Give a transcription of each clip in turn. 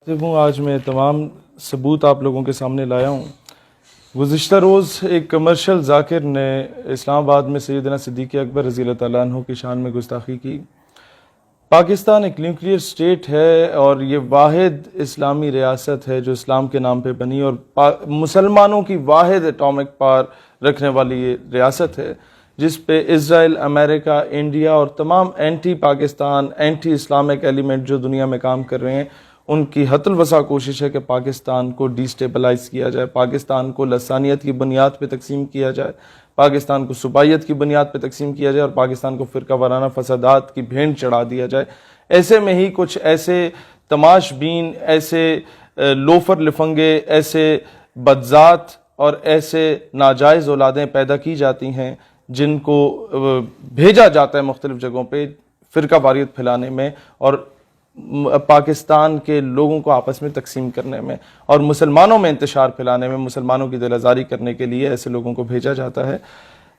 آج میں تمام ثبوت آپ لوگوں کے سامنے لایا ہوں۔ گزشتہ روز ایک کمرشل ذاکر نے اسلام آباد میں سیدنا صدیق اکبر رضی اللہ تعالیٰ عنہ کی شان میں گستاخی کی۔ پاکستان ایک نیوکلیئر سٹیٹ ہے اور یہ واحد اسلامی ریاست ہے جو اسلام کے نام پہ بنی اور مسلمانوں کی واحد ایٹامک پاور رکھنے والی یہ ریاست ہے، جس پہ اسرائیل، امریکہ، انڈیا اور تمام anti Pakistan, anti Islamic element جو دنیا میں کام کر رہے ہیں، ان کی حت الوسع کوشش ہے کہ پاکستان کو ڈیسٹیبلائز کیا جائے، پاکستان کو لسانیت کی بنیاد پہ تقسیم کیا جائے، پاکستان کو صوبائیت کی بنیاد پہ تقسیم کیا جائے اور پاکستان کو فرقہ وارانہ فسادات کی بھینٹ چڑھا دیا جائے۔ ایسے میں ہی کچھ ایسے تماش بین، ایسے لوفر لفنگے، ایسے بدذات اور ایسے ناجائز اولادیں پیدا کی جاتی ہیں جن کو بھیجا جاتا ہے مختلف جگہوں پہ فرقہ واریت پھیلانے میں اور پاکستان کے لوگوں کو آپس میں تقسیم کرنے میں اور مسلمانوں میں انتشار پھیلانے میں، مسلمانوں کی دل آزاری کرنے کے لیے ایسے لوگوں کو بھیجا جاتا ہے۔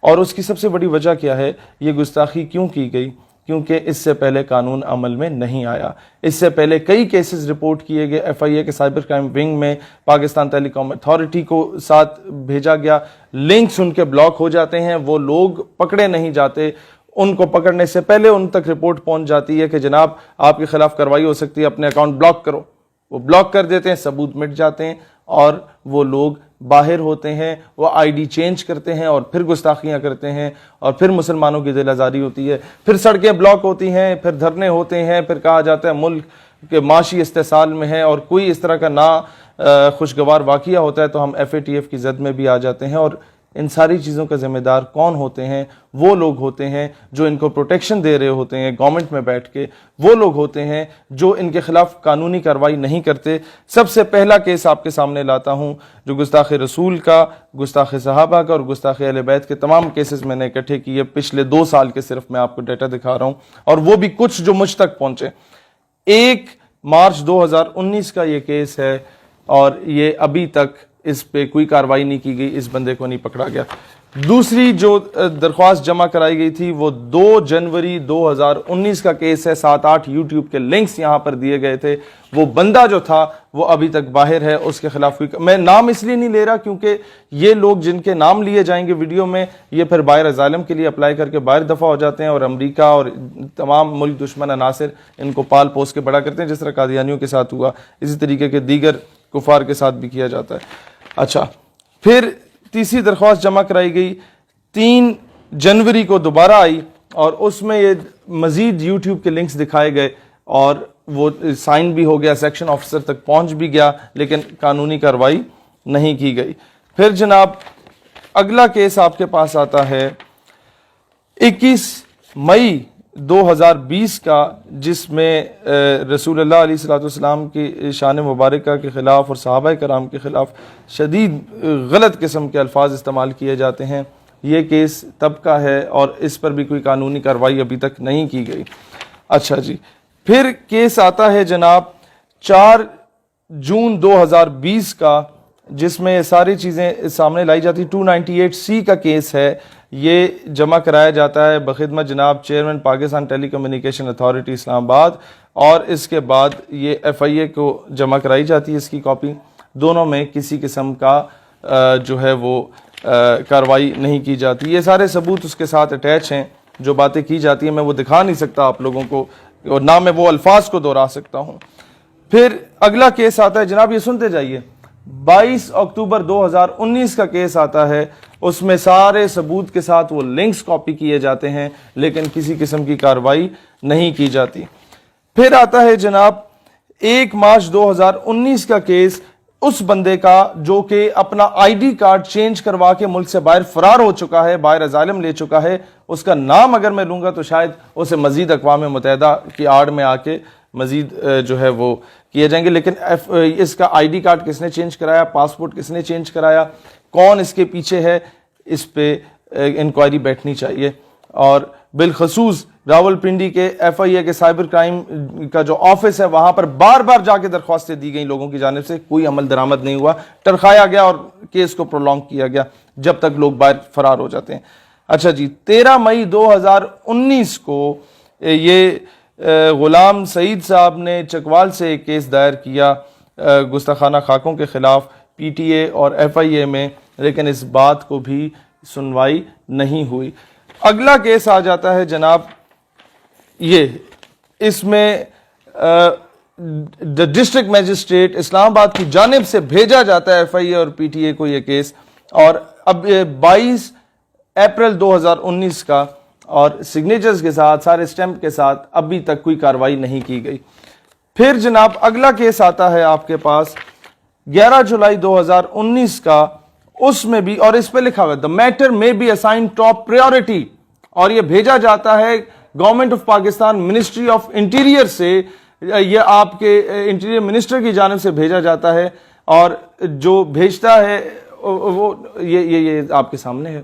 اور اس کی سب سے بڑی وجہ کیا ہے؟ یہ گستاخی کیوں کی گئی؟ کیونکہ اس سے پہلے قانون عمل میں نہیں آیا۔ اس سے پہلے کئی کیسز رپورٹ کیے گئے، ایف آئی اے کے سائبر کرائم ونگ میں پاکستان ٹیلی کام اتھارٹی کو ساتھ بھیجا گیا، لنکس ان کے بلاک ہو جاتے ہیں، وہ لوگ پکڑے نہیں جاتے، ان کو پکڑنے سے پہلے ان تک رپورٹ پہنچ جاتی ہے کہ جناب آپ کے خلاف کارروائی ہو سکتی ہے، اپنے اکاؤنٹ بلاک کرو۔ وہ بلاک کر دیتے ہیں، ثبوت مٹ جاتے ہیں اور وہ لوگ باہر ہوتے ہیں، وہ آئی ڈی چینج کرتے ہیں اور پھر گستاخیاں کرتے ہیں اور پھر مسلمانوں کی دل آزاری ہوتی ہے، پھر سڑکیں بلاک ہوتی ہیں، پھر دھرنے ہوتے ہیں، پھر کہا جاتا ہے ملک کے معاشی استحصال میں ہے اور کوئی اس طرح کا نا خوشگوار واقعہ ہوتا ہے تو ہم ایف اے ٹی ایف کی زد میں بھی آ جاتے ہیں۔ اور ان ساری چیزوں کا ذمہ دار کون ہوتے ہیں؟ وہ لوگ ہوتے ہیں جو ان کو پروٹیکشن دے رہے ہوتے ہیں گورنمنٹ میں بیٹھ کے، وہ لوگ ہوتے ہیں جو ان کے خلاف قانونی کارروائی نہیں کرتے۔ سب سے پہلا کیس آپ کے سامنے لاتا ہوں جو گستاخ رسول کا، گستاخ صحابہ کا اور گستاخ اہل بیت کے تمام کیسز میں نے اکٹھے کیے پچھلے 2 سال کے، صرف میں آپ کو ڈیٹا دکھا رہا ہوں اور وہ بھی کچھ جو مجھ تک پہنچے۔ 1 مارچ 2019 کا یہ کیس ہے اور یہ ابھی تک اس پہ کوئی کارروائی نہیں کی گئی، اس بندے کو نہیں پکڑا گیا۔ دوسری جو درخواست جمع کرائی گئی تھی وہ 2 جنوری 2019 کا کیس ہے، 7-8 یوٹیوب کے لنکس یہاں پر دیے گئے تھے۔ وہ بندہ جو تھا وہ ابھی تک باہر ہے، اس کے خلاف کوئی میں نام اس لیے نہیں لے رہا کیونکہ یہ لوگ جن کے نام لیے جائیں گے ویڈیو میں یہ پھر باہر اسائلم کے لیے اپلائی کر کے باہر دفع ہو جاتے ہیں اور امریکہ اور تمام ملک دشمن عناصر ان کو پال پوس کے بڑا کرتے ہیں، جس طرح قادیانیوں کے ساتھ ہوا، اسی طریقے کے دیگر کفار کے ساتھ بھی کیا جاتا ہے۔ اچھا، پھر تیسری درخواست جمع کرائی گئی 3 جنوری کو دوبارہ آئی اور اس میں یہ مزید یوٹیوب کے لنکس دکھائے گئے اور وہ سائن بھی ہو گیا، سیکشن آفیسر تک پہنچ بھی گیا، لیکن قانونی کارروائی نہیں کی گئی۔ پھر جناب اگلا کیس آپ کے پاس آتا ہے 21 مئی 2020 کا، جس میں رسول اللہ علیہ الصلوۃ والسلام کی شان مبارکہ کے خلاف اور صحابہ کرام کے خلاف شدید غلط قسم کے الفاظ استعمال کیے جاتے ہیں۔ یہ کیس تب کا ہے اور اس پر بھی کوئی قانونی کارروائی ابھی تک نہیں کی گئی۔ اچھا جی، پھر کیس آتا ہے جناب 4 جون 2020 کا، جس میں یہ ساری چیزیں سامنے لائی جاتی۔ 298C کا کیس ہے، یہ جمع کرایا جاتا ہے بخدمت جناب چیئرمین پاکستان ٹیلی کمیونیکیشن اتھارٹی اسلام آباد اور اس کے بعد یہ ایف آئی اے کو جمع کرائی جاتی ہے اس کی کاپی۔ دونوں میں کسی قسم کا جو ہے وہ کارروائی نہیں کی جاتی۔ یہ سارے ثبوت اس کے ساتھ اٹیچ ہیں، جو باتیں کی جاتی ہیں میں وہ دکھا نہیں سکتا آپ لوگوں کو اور نہ میں وہ الفاظ کو دہرا سکتا ہوں۔ پھر اگلا کیس آتا ہے جناب، یہ سنتے جائیے، 22 اکتوبر 2019 کا کیس آتا ہے۔ اس میں سارے ثبوت کے ساتھ وہ لنکس کاپی کیے جاتے ہیں لیکن کسی قسم کی کارروائی نہیں کی جاتی۔ پھر آتا ہے جناب 1 مارچ 2019 کا کیس، اس بندے کا جو کہ اپنا آئی ڈی کارڈ چینج کروا کے ملک سے باہر فرار ہو چکا ہے، باہر اسائلم لے چکا ہے۔ اس کا نام اگر میں لوں گا تو شاید اسے مزید اقوام متحدہ کی آڑ میں آ کے مزید جو ہے وہ کیے جائیں گے، لیکن اس کا آئی ڈی کارڈ کس نے چینج کرایا، پاسپورٹ کس نے چینج کرایا، کون اس کے پیچھے ہے، اس پہ انکوائری بیٹھنی چاہیے۔ اور بالخصوص راولپنڈی کے ایف آئی اے کے سائبر کرائم کا جو آفس ہے وہاں پر بار بار جا کے درخواستیں دی گئیں لوگوں کی جانب سے، کوئی عمل درآمد نہیں ہوا، ٹرخایا گیا اور کیس کو پرولونگ کیا گیا جب تک لوگ باہر فرار ہو جاتے ہیں۔ اچھا جی، 13 مئی 2019 کو یہ غلام سعید صاحب نے چکوال سے ایک کیس دائر کیا گستاخانہ خاکوں کے خلاف پی ٹی اے اور ایف آئی اے میں، لیکن اس بات کو بھی سنوائی نہیں ہوئی۔ اگلا کیس آ جاتا ہے جناب یہ، اس میں ڈسٹرکٹ میجسٹریٹ اسلام آباد کی جانب سے بھیجا جاتا ہے ایف آئی اے اور پی ٹی اے کو یہ کیس، اور اب 22 اپریل 2019 کا، اور سگنیچرز کے ساتھ، سارے سٹیمپ کے ساتھ، ابھی تک کوئی کارروائی نہیں کی گئی۔ پھر جناب اگلا کیس آتا ہے آپ کے پاس 11 جولائی 2019 کا، اس میں بھی، اور اس پہ لکھا ہوا ہے the matter may be assigned top priority، اور یہ بھیجا جاتا ہے government of Pakistan ministry of interior سے، یہ آپ کے انٹیریئر منسٹر کی جانب سے بھیجا جاتا ہے، اور جو بھیجتا ہے وہ یہ آپ کے سامنے ہے،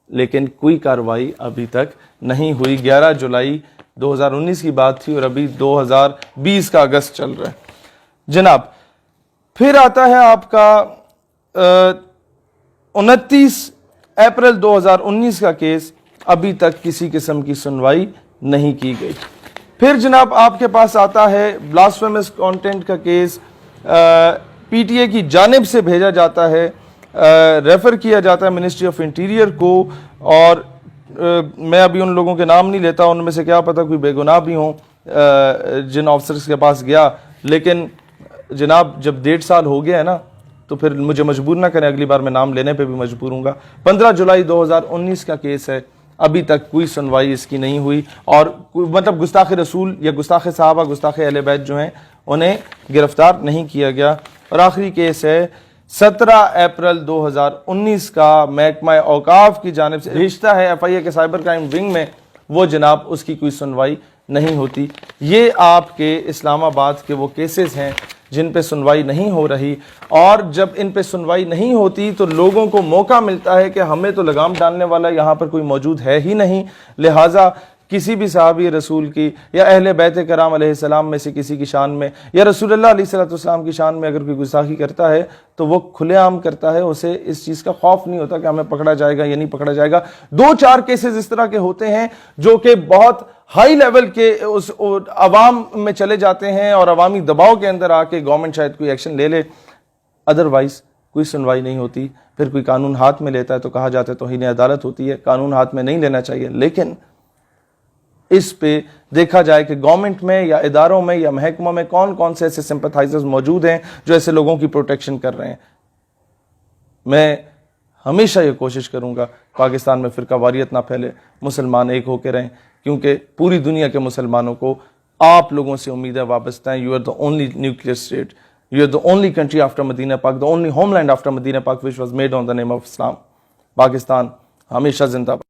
لیکن کوئی کارروائی ابھی تک نہیں ہوئی۔ 11 جولائی 2019 کی بات تھی اور ابھی 2020 کا اگست چل رہا ہے جناب۔ پھر آتا ہے آپ کا 29 اپریل 2019 کا کیس، ابھی تک کسی قسم کی سنوائی نہیں کی گئی۔ پھر جناب آپ کے پاس آتا ہے بلاسفیمس کانٹینٹ کا کیس، پی ٹی اے کی جانب سے بھیجا جاتا ہے، ریفر کیا جاتا ہے منسٹری آف انٹیریئر کو، اور میں ابھی ان لوگوں کے نام نہیں لیتا، ان میں سے کیا پتہ کوئی بے گناہ بھی ہوں جن آفسرز کے پاس گیا، لیکن جناب جب 1.5 سال ہو گیا ہے نا، تو پھر مجھے مجبور نہ کریں، اگلی بار میں نام لینے پہ بھی مجبور ہوں گا۔ 15 جولائی 2019 کا کیس ہے، ابھی تک کوئی سنوائی اس کی نہیں ہوئی، اور مطلب گستاخ رسول یا گستاخ صحابہ، گستاخ اہل بیت جو ہیں انہیں گرفتار نہیں کیا گیا۔ اور آخری کیس ہے 17 اپریل 2019 کا، محکمہ اوقاف کی جانب سے بھیجتا ہے ایف آئی اے کے سائبر کرائم ونگ میں، وہ جناب اس کی کوئی سنوائی نہیں ہوتی۔ یہ آپ کے اسلام آباد کے وہ کیسز ہیں جن پہ سنوائی نہیں ہو رہی، اور جب ان پہ سنوائی نہیں ہوتی تو لوگوں کو موقع ملتا ہے کہ ہمیں تو لگام ڈالنے والا یہاں پر کوئی موجود ہے ہی نہیں، لہٰذا کسی بھی صحابی رسول کی یا اہل بیت کرام علیہ السلام میں سے کسی کی شان میں یا رسول اللہ علیہ السلام کی شان میں اگر کوئی گستاخی کرتا ہے تو وہ کھلے عام کرتا ہے، اسے اس چیز کا خوف نہیں ہوتا کہ ہمیں پکڑا جائے گا یا نہیں پکڑا جائے گا۔ 2-4 کیسز اس طرح کے ہوتے ہیں جو کہ بہت ہائی لیول کے اس عوام میں چلے جاتے ہیں اور عوامی دباؤ کے اندر آ کے گورنمنٹ شاید کوئی ایکشن لے لے، ادروائز کوئی سنوائی نہیں ہوتی۔ پھر کوئی قانون ہاتھ میں لیتا ہے تو کہا جاتا ہے توہین عدالت ہوتی ہے، قانون ہاتھ میں نہیں لینا چاہیے، لیکن اس پہ دیکھا جائے کہ گورنمنٹ میں یا اداروں میں یا محکموں میں کون کون سے ایسے سمپتھائزرز موجود ہیں جو ایسے لوگوں کی پروٹیکشن کر رہے ہیں۔ میں ہمیشہ یہ کوشش کروں گا پاکستان میں فرقہ واریت نہ پھیلے، مسلمان ایک ہو کے رہیں، کیونکہ پوری دنیا کے مسلمانوں کو آپ لوگوں سے امیدیں وابستہ ہیں۔ You are the only nuclear state, you are the only country after Medina Pak, the only homeland after Medina Pak which was made on the name of Islam۔ Pakistan ہمیشہ زندہ باد۔